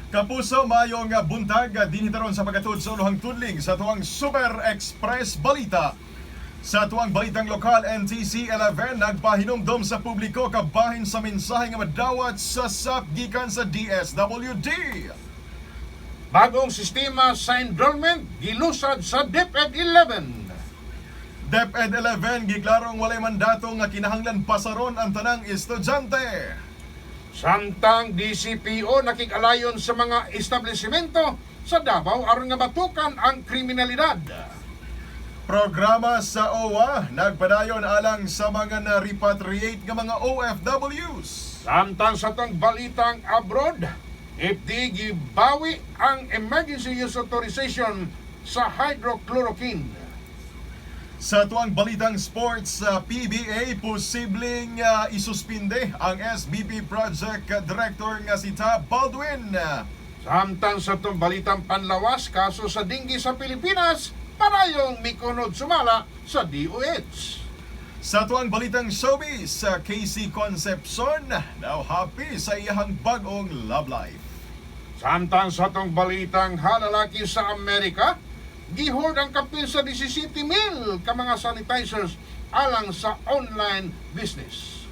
Kapuso, mayong buntag dinhitaron sa pagkatod sa ulohang tudling sa tuwang Super Express Balita. Sa tuwang balitang lokal, NTC 11 nagpahinumdom sa publiko kabahin sa mensahe nga madawat sa SAP gikan sa DSWD. Bagong sistema sa enrollment gilusad sa DepEd 11. DepEd 11 giklarong walay mandato nga kinahanglan pasaron ang tanang estudyante. Samtang DCPO nakikalayon sa mga establishmento sa Davao aron nga batukan ang kriminalidad. Programa sa OWA nagpadayon alang sa mga na-repatriate nga mga OFWs. Samtang sa tong balitang abroad, FD gibawi ang emergency use authorization sa hydrochloroquine. Sa tuwang balitang sports, PBA posibleng isuspinde ang SBP Project Director nga si Tab Baldwin. Samtang sa tong balitang panlawas, kaso sa dinggi sa Pilipinas, parayong mikunod sumala sa DOH. Sa tuwang balitang showbiz, Casey Concepcion now happy sa iyang bagong love life. Samtang sa tong balitang halalaki sa Amerika, gihord ang kapil sa 17,000 ka mga sanitizers alang sa online business.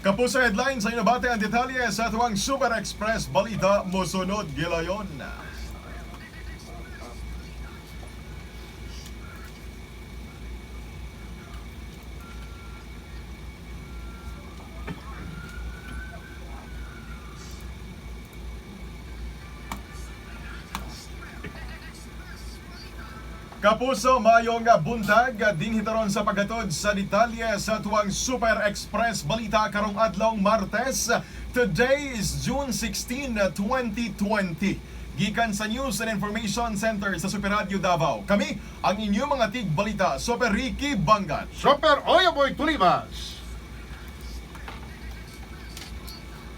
Kapuso headlines sa inabate ang detalye sa tuwang Super Express Balita mosunod gilayon. Kapuso, mayong buntag dinhitaron sa paghatod sa detalye sa tuwang Super Express Balita karong adlawng Martes. Today is June 16, 2020. Gikan sa News and Information Center sa Super Radio Davao. Kami ang inyong mga tig-balita, Super Ricky Bangat. Super Oyaboy Tulibas.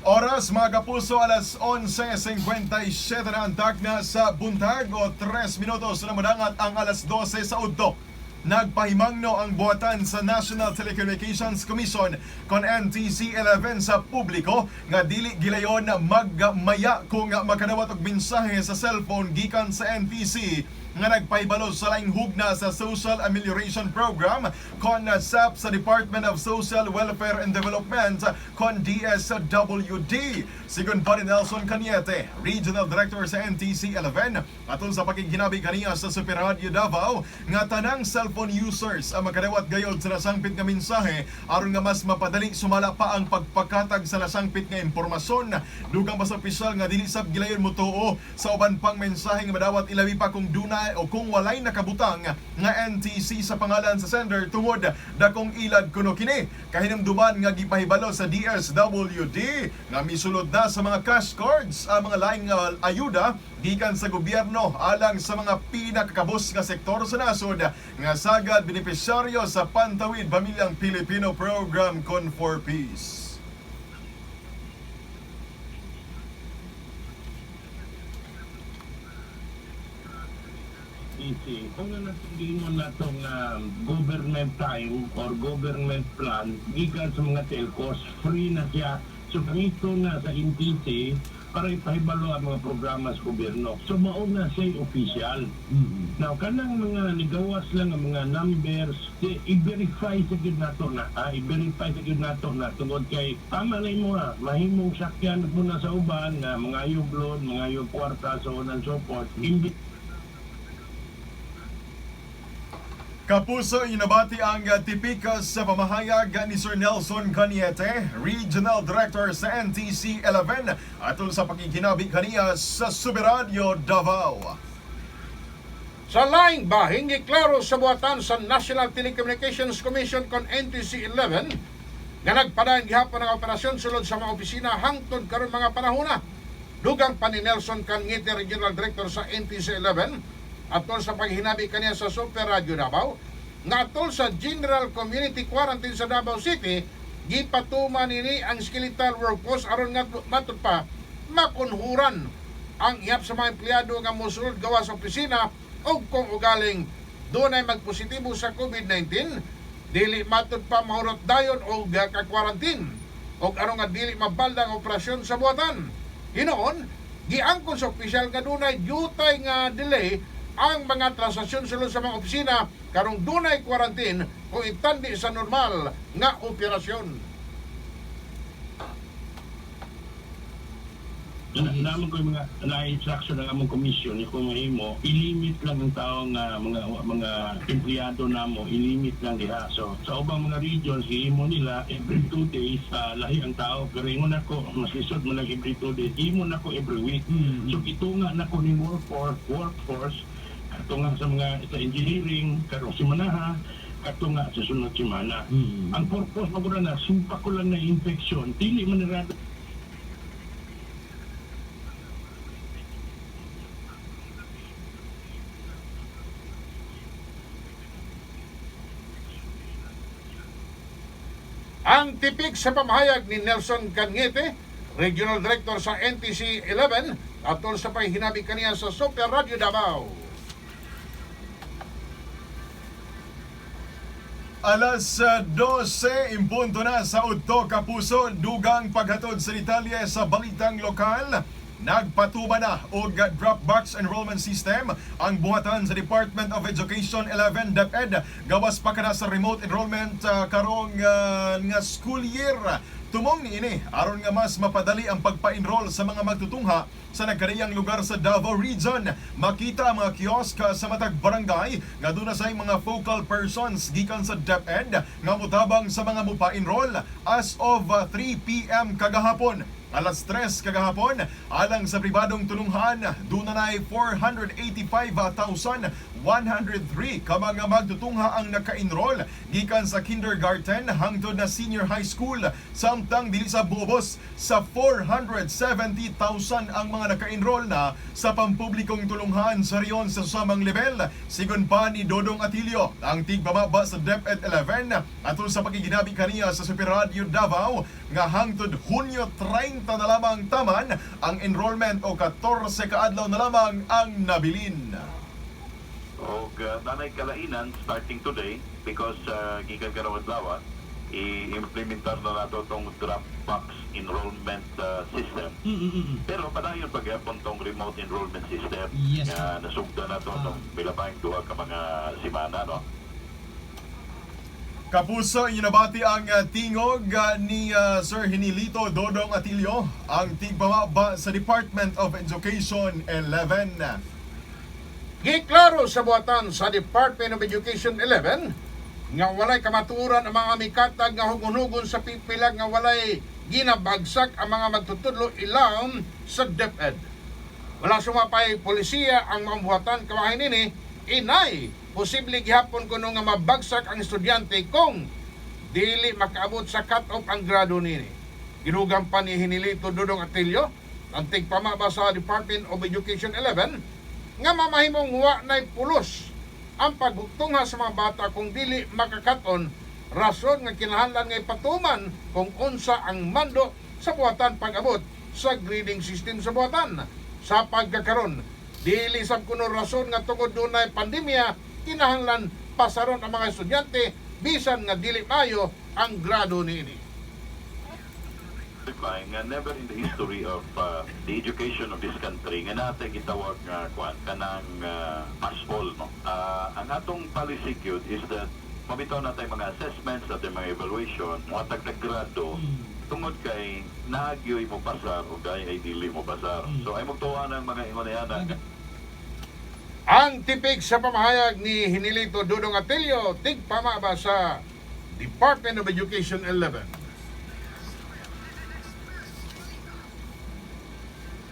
Oras mga kapuso, alas 11:57 na ang takna sa buntag o 3 minutos na madangat ang alas 12 sa udto. Nagpahimangno ang buhatan sa National Telecommunications Commission kon NTC 11 sa publiko nga dili gilayon magmaya kung makanawat og mensahe sa cellphone gikan sa NTC nga nagpahibalo sa laing hugna sa Social Amelioration Program kon SAP sa Department of Social Welfare and Development kon DSWD. Sigon pa ni Nelson Cañete, Regional Director sa NTC 11, atol sa pakikinabi kaniya sa Super Radio Davao nga tanang cellphone users ang makadawat gayod sa nasangpit nga mensahe aron nga mas mapadali sumala pa ang pagpakatag sa nasangpit nga impormasyon. Dugang pa sa opisyal nga dili sab gilayon motuo sa uban pang mensahe nga madawat ilabi pa kung dunay o kung walay nakabutang nga NTC sa pangalan sa sender tungod dakong ilad kuno kini. Kahinumduman nga gipahibalo sa DSWD nga misulod na sa mga cash cards ang mga laing ayuda gikan sa gobyerno alang sa mga pinakakabos nga sektor sa nasod nga sagad benepisyaryo sa Pantawid Pamilyang Pilipino Program Con for Peace. Kung natin mo na itong government time or government plan, gikan sa mga telcos, free na siya. So, ito na sa NTC para ipahibalo ang mga programa sa gobyerno. So, mauna siya official. Now, kanang mga nigawas lang ang mga numbers, i-verify sa gid nato na, i-verify sa gid nato na tungod kay tama na mo mahimong sakyan muna sa uban na mga yublon, mga yung kwarta, so on and so forth. Kapuso, inabati ang tipikas sa pamahayag ni Sir Nelson Cañete, Regional Director sa NTC 11, atol sa pakikinabi kaniya sa Super Radio Davao. Sa laing bahing, giklaro sa buhatan sa National Telecommunications Commission kon NTC 11 nga nagpadayon gihapon ang operasyon sulod sa mga opisina hangtod karon mga panahona. Dugang pa ni Nelson Cañete, Regional Director sa NTC 11, atol sa paghinabi kaniya sa Super Radio Davao nga atol sa General Community Quarantine sa Davao City, gipatuman nini ang skeletal workforce aron nga matod pa makunhuran ang ihap sa mga empleyado nga mosulod gawa sa opisina o kung ugaling doon ay magpositibo sa COVID-19, dili matod pa mahurot dayon o ka-quarantine o aron nga dili mabaldang operasyon sa buhatan. Hinoon, giangkon sa opisyal nga dunay dutay nga delay ang mga transaksyon sulod sa mga opisina karong dunay quarantine kung itandi sa normal nga operasyon. Naman ko yung mga na-instruction ng among komisyon, kung mahimo, ilimit lang ang tao nga mga empleyado namo, ilimit lang diha. So sa ubang mga regions, himo nila every 2 days lahi ang tao. Pero ingon ako, masisod mo lang every 2 days, himo nako every week. So itunga nako ni workforce, katunga sa mga sa engineering, karong simanaha, katunga sa sunod simana. Ang purpose mo na sumpa ko lang na infection, dili man nirado. Ang tipik sa pamahayag ni Nelson Canngete, Regional Director sa NTC 11, atol sa pahinabi kaniya sa Super Radio Davao. Alas 12 impunto na sa Udto, Kapuso, dugang paghatod sa detalye sa balitang lokal. Nagpatuba na og Dropbox enrollment system ang buhatan sa Department of Education 11 DepEd gawas pa kana sa remote enrollment karong nga school year. Tumong niini aron nga mas mapadali ang pagpa-enroll sa mga magtutungha sa nagkariyang lugar sa Davao Region. Makita ang mga kiosk sa matag barangay nga doon na say mga focal persons gikan sa DepEd nga mutabang sa mga mupa-enroll as of 3 p.m. kagahapon. Alas 3 kagahapon, alang sa pribadong tulunghan, doon na 485,103 ka mga magtutungha ang naka-enroll gikan sa kindergarten hangtod na senior high school. Samtang dili sa buobos sa 470,000 ang mga naka-enroll na sa pampublikong tulunghan sa riyon sa susamang level. Sigon pa ni Dodong Atilio, ang tigbababa sa DepEd 11 atol sa pagiginabi kaniya sa Super Radio Davao nga hangtod Hunyo 30 na lamang taman ang enrollment o 14 kaadlaw na lamang ang nabilin. Og nanay kalainan starting today because gikan karon adlaw i-implementar na nato tong Dropbox enrollment system. Pero padayon pagyapon tong remote enrollment system. Yes, nga nasugda na to tong bilabang duha ka mga semana, no? Kapuso, inabati ang tingog ni Sir Hinilito Dodong Atilio, ang tigpamaba sa Department of Education 11. Giklaro sa buhatan sa Department of Education 11 nga walay kamaturan ang mga mikatag nga hugon-hugon sa pipilag nga walay ginabagsak ang mga magtutudlo ilang sa DepEd. Wala sumapay polisiya ang mga buhatan kamahin nini, inay posible gihapon kuno nga mabagsak ang estudyante kung dili makaabot sa cut-off ang grado nini. Ginugang pa ni Hinilito Dodong Atilio, ang tigpamaba sa Department of Education 11, nga mamahimong wa na'y pulos ang pagbuktunga sa mga bata kung dili makakaton, rason nga kinahanglan nga ipatuman kung unsa ang mando sa buhatan pag-abot sa grading system sa buhatan. Sa pagkakaron, dili sab kuno rason nga tungod dunay pandemya kinahanglan pasaron ang mga estudyante bisan nga dili mayo ang grado niini. Never in the history of the education of this country nga natin gitawag nga kanang passpol, no? Ang atong policy gyud is that mabitaw natin mga assessments, natin mga evaluation, mga taggrado tungod kay naagyoy mo pasar o gay ay dili mo pasar. So ay magtuwa ng mga ingonayana. Ang tipik sa pamahayag ni Hinilito Dodong Atilio, tigpamaba sa Department of Education 11.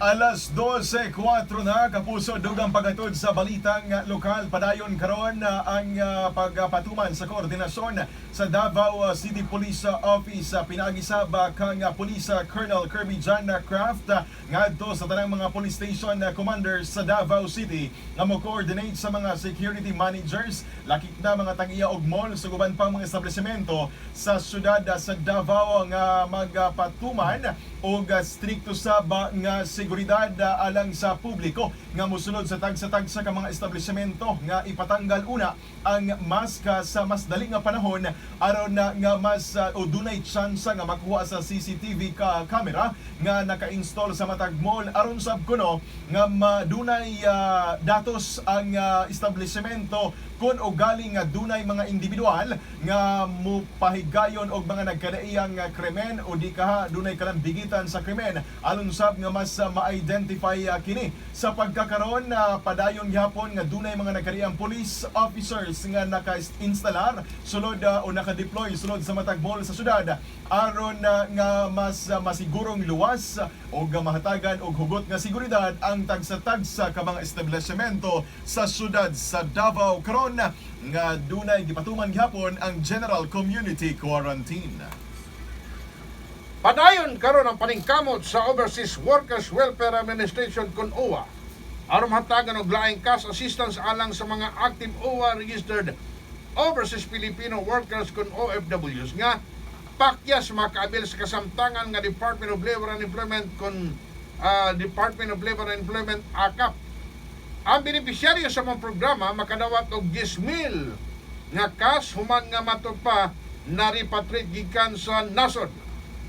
Alas 12:04 na, Kapuso, dugang paghatod sa balitang lokal. Padayon karon ang pagpatuman sa koordinasyon sa Davao City Police Office. Pinagisab kang Police Colonel Kirby John Craft ngadto sa tanang mga police station commanders sa Davao City nga mo-coordinate sa mga security managers, lakik na mga tangiya og mall sa guban pang mga establishmento sa syudad sa Davao nga magpatuman og strikto sab nga seguridad alang sa publiko nga mosunod sa tagsa-tagsa ka mga establishmento nga ipatanggal una ang maska sa mas dali nga panahon aron nga mas o dunay tsansa nga makuha sa CCTV camera nga naka-install sa matag mall aron sab kuno nga dunay datos ang establishmento kun o galing nga dunay mga individual nga mupahigayon og mga nagkadaiyang krimen o di kaha dunay kalambigitan sa krimen aron sab nga mas ma-identify kini sa pagkakaron padayon gyapon nga dunay mga nagkadaiyang police officers nga naka-instalar sulod o naka-deploy sulod sa matag mall sa syudad aron nga mas masigurong luwas o mahatagan og hugot nga seguridad ang tagsa-tagsa ka mga establishmento sa syudad sa Davao karon nga dunay gipatuman gyapon ang General Community Quarantine. Padayon karon ang paningkamot sa Overseas Workers Welfare Administration kun OWA aron mahatagan og laing cash assistance alang sa mga active OWA registered overseas Filipino workers kun OFWs nga pakyas makaabil sa kasamtangan nga Department of Labor and Employment kun Department of Labor and Employment ACAP. Ang benepisyaryo sa mga programa makadawat og 10,000 nga cash human nga matuppa na repatriate gikan sa nasod.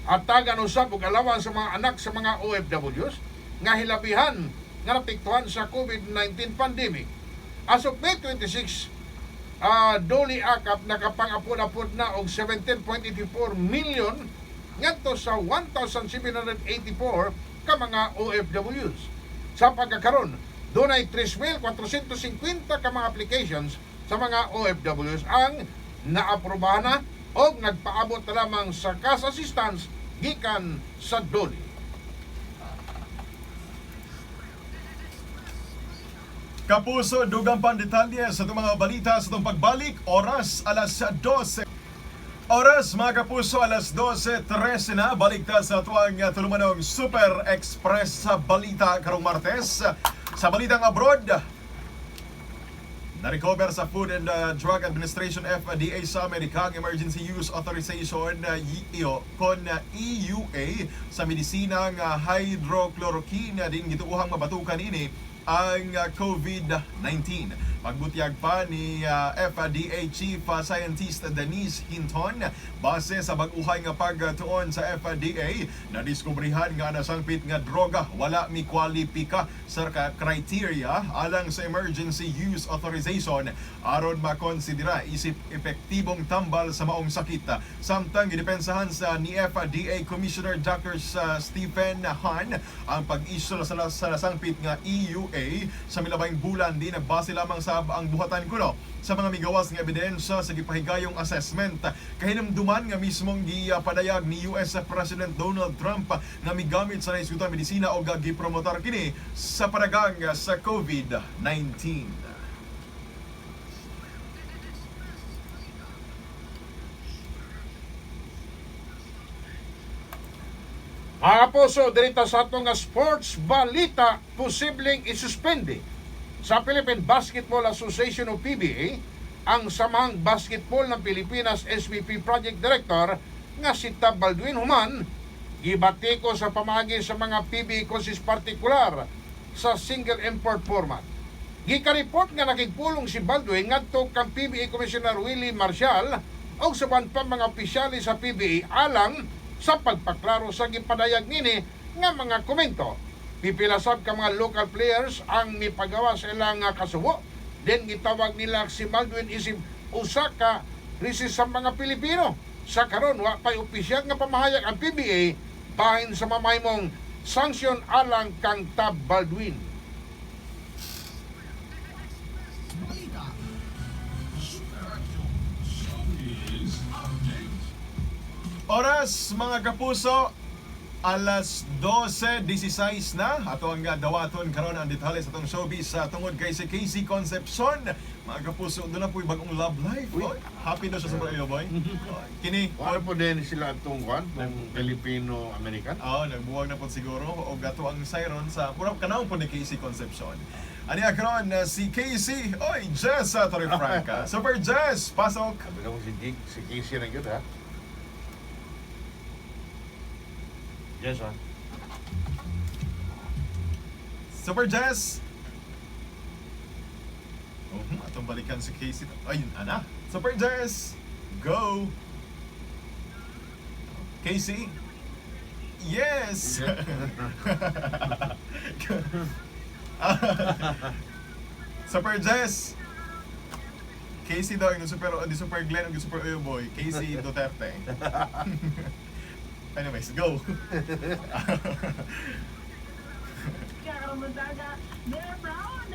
At tagan usab og alawan sa mga anak sa mga OFWs nga hilabihan nga napiktuhan sa COVID-19 pandemic. As of May 26, Doli ACAP nakapang-apod-apod na og 17.84 million ngadto sa 1,784 ka mga OFWs. Sa pagkakaron, dunay 3,450 ka mga applications sa mga OFWs ang naaprobahan na o nagpaabot na lamang sa cash assistance gikan sa DOLI. Kapuso, dugang pang detalye sa itong mga balita sa itong pagbalik. Oras, alas 12. Oras, mga kapuso, alas 12:13 na. Balik ta sa tuwang tulumanong Super Express sa balita karong Martes. Sa balitang abroad, na-recover sa Food and Drug Administration FDA sa Amerika ang Emergency Use Authorization kon EUA sa medisinang hydrochloroquine din gituuhang mabatukan ini ang COVID-19. Magbutyag pa ni FDA Chief Scientist Denise Hinton base sa bag-uhay nga pagtuon sa FDA na diskubrihan nga nasangpit nga droga wala mi kwalipika sa criteria alang sa emergency use authorization aron makonsidera isip epektibong tambal sa maong sakit. Samtang gidepensahan sa ni FDA Commissioner Dr. Stephen Hahn ang pag-issue sa nasangpit nga EUA sa milabayng bulan di nagbase lamang sa ang buhatan kuno sa mga migawas nga ebidensya sa gipahigayong assessment. Kahinumduman nga mismong gipadayag ni US President Donald Trump nga migamit sa naisgutan medisina o gipromotar kini sa panagang sa COVID-19. Mga kapuso, dirita sa atong nga sports balita, posibleng isuspende sa Philippine Basketball Association o PBA ang Samahang Basketball ng Pilipinas SVP Project Director nga si Tab Baldwin Human gibatiko sa pamagi sa mga PBA coaches partikular sa single import format. Gikareport nga nakigpulong si Baldwin ngadto kang PBA Commissioner Willie Marcial o sa pa mga opisyali sa PBA alang sa pagpaklaro sa gipadayag nini nga mga komento. Pipilasab ka mga local players ang mipagawa sa ilang kasubo. Then gitawag nila si Baldwin isip usa ka risis sa mga Pilipino. Sa karon wa pay opisyal nga pamahayag ang PBA bahin sa mamaymong sanksyon alang kang Tab Baldwin. Oras, mga kapuso, alas 12:16 na. Ato ang dawaton karon ang detalye sa itong showbiz tungod kay si Casey Concepcion. Mga kapuso, doon na po'y bagong love life. Oy, happy na siya sa iyo, boy. Kini. Ano po din sila itong kwan? Itong Filipino-American? Oo, nagbuwag na po siguro. O gato ang siren sa purap kanawang po ni Casey Concepcion. Ani karon si Casey. Oy, Jess sa Torre Franca. Super Jess, pasok. Sabi na mo si Casey na yun, ha? Yes, ha? Super Jess! Atong balikan si Casey. Ayun, ana. Super Jess! Go! Casey? Yes! Super Jess! Casey daw, yung super, di super Glenn, yung super boy. Casey Duterte. Anyways, go! Karamundaga, they're proud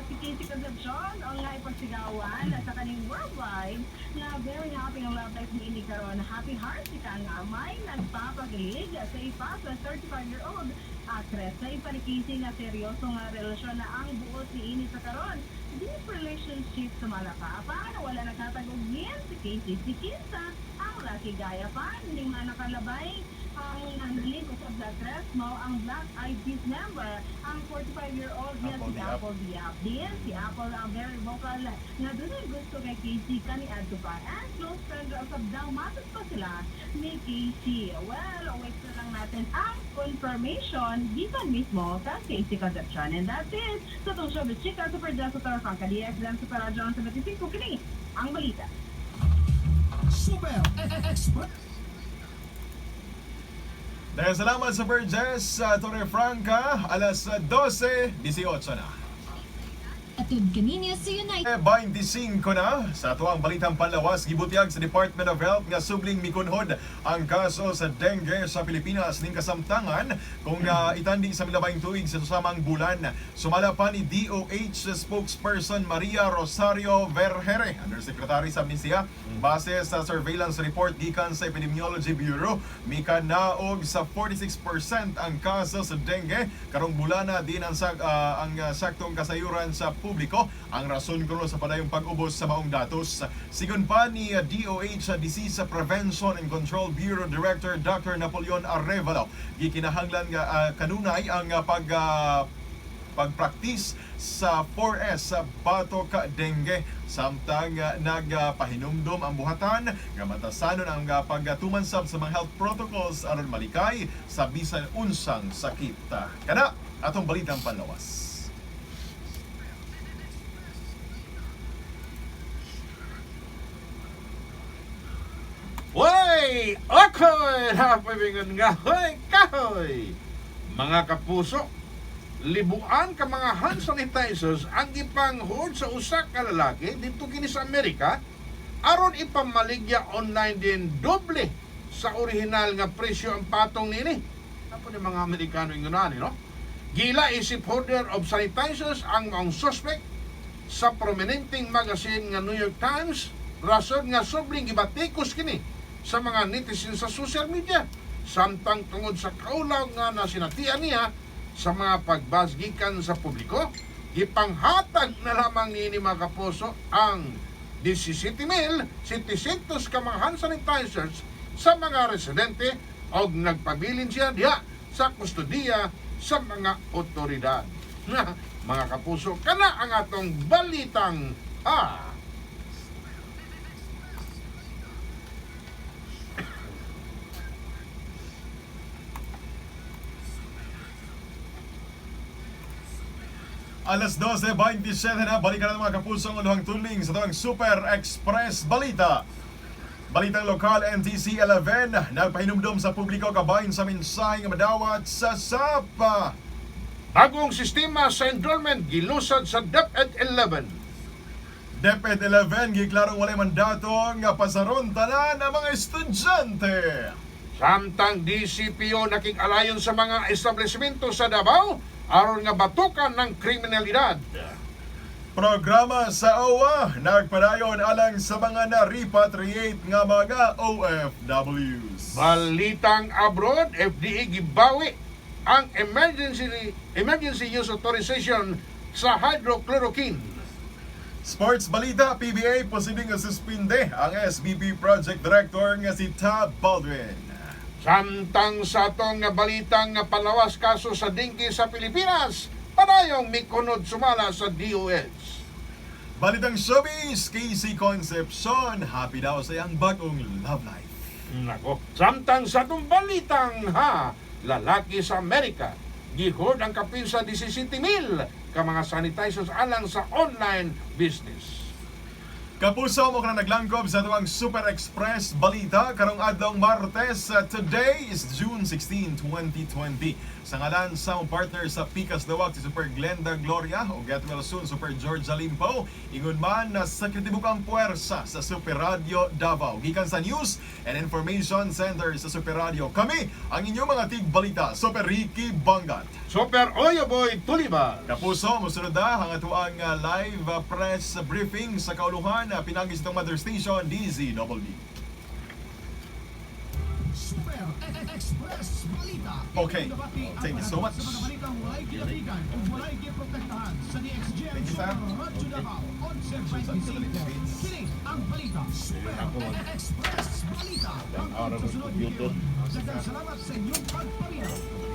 si Casey Concepcion o nga ipagsigawan sa kaning worldwide na very happy ang love life ni Ini karon. Happy heart si ka nga may nagpapagilig sa ipa sa 35-year-old actress. Sa ipa ni Casey nga seryoso nga relasyon na ang buot ni Ini sa karon. Deep relationship sa Malaka. Paano wala nagtatagugin si Casey? Si Kinsa ang laki gaya pa. Hindi man nakalabay ang nandilig sa Black Dress mo ang Black Eyed Peas member, ang 45-year-old niya si Apple Diab. Din si Apple ang very vocal nga doon ay gusto kay Casey kani adto pa. And close friend sa daw matas pa sila ni Casey. Well, wait na lang natin ang confirmation given mismo sa Casey Concepcion. And that's it. So itong showbiz chika, Super Jazz sa Tarafang Kadiak, dan Super Radyo 75 kini ang balita. Super Express. Dahil salamat Super Jess sa Torre Franca, alas 12:18 na. Atud kanina sa United 25 na sa tuwang balitang panlawas gibutiag sa Department of Health nga subling mikunhod ang kaso sa dengue sa Pilipinas ning kasamtangan kung itandi sa milabay tuig sa susamang bulan. Sumala pa ni DOH spokesperson Maria Rosario Vergere, Undersecretary sa Amnesia, base sa surveillance report gikan sa Epidemiology Bureau, mikanaog sa 46% ang kaso sa dengue karong bulana din ang saktong kasayuran sa publiko. Ang rason kuno sa padayong pag-ubos sa maong datos. Sigon pa ni DOH Disease Prevention and Control Bureau Director Dr. Napoleon Arevalo, gikinahanglan nga kanunay ang pagpraktis sa 4S sa batok dengue samtang nagpahinumdom ang buhatan nga matasanon ang pagtumansab sa mga health protocols aron malikay sa bisan unsang sakit. Kana atong balitang panlawas. Way! Ako'y napabingon nga, hoy, kahoy! Mga kapuso, libuan ka mga hand sanitizers ang ipanghood sa usa ka lalaki dito kini sa Amerika aron ipamaligya online din doble sa orihinal nga presyo ang patong nini. Apo ni mga Amerikano ingunani, no? Gila isip holder of sanitizers ang maong suspect sa prominenteng magazine nga New York Times, rason nga sobring gibatikos kini sa mga netizens sa social media samtang tungod sa kaulaw nga nasinatian niya sa mga pagbasgikan sa publiko, ipanghatag na lamang ni mga kapuso ang 17,700 ka mga hand sanitizers sa mga residente o nagpabilin siya diha sa kustudiya sa mga otoridad. Na mga kapuso, kana ang atong balitang Alas 12:27 na, balikan ng mga kapuso ang uluhang tuling sa tuwang Super Express Balita. Balitang lokal NTC 11, nagpahinumdom sa publiko kabahin sa mensahe nga madawat sa SAPA. bagong sistema sa enrollment gilusad sa DepEd 11. DepEd 11, giklarong walay mandato nga pasaron tanan ang mga estudyante. Samtang DCPO nakikalayon sa mga establishmento sa Davao aron nga batukan ng kriminalidad. Programa sa OWA, nagpadayon alang sa mga na-repatriate nga mga OFWs. Balitang abroad, FDA gibawi ang emergency use authorization sa hydrochloroquine. Sports balita, PBA posibleng suspinde ang SBP Project Director nga si Tab Baldwin. Samtang sa atong balitang palawas kaso sa dengue sa Pilipinas, padayong mikunod sumala sa DOH. Balitang showbiz, Casey Concepcion, happy daw sa iyang bagong love life. Nako, samtang sa atong balitang lalaki sa Amerika. Gihord ang kapin sa 17,000 ka mga sanitizers alang sa online business. Kapuso mo ka na naglangkob sa tuwang Super Express Balita karong adlong Martes. Today is June 16, 2020. Sa ngalan sa mong partner sa Pikas Dawag si Super Glenda Gloria o Get Well Soon Super George Alimpo. Ingon man na sa kritibukang puwersa sa Super Radio Davao. Gikan sa News and Information Center sa Super Radio. Kami ang inyong mga tig-balita, Super Ricky Bangat. Super Oyoboy Tuliba. Kapuso, musunod na ang atuang live press briefing sa kauluhan pinagis itong Mother Station, DZWB. Super Express Balita. Okay. Thank you so much. Sa mga balitang walay kinabigan o walay kiprotektahan sa DXGM Thank you, sir. Super Radyo Davao 11.25. Kini ang balita. Super Express Balita. Ang pagsusunod niyo. Daghang salamat sa inyong pagpaminaw.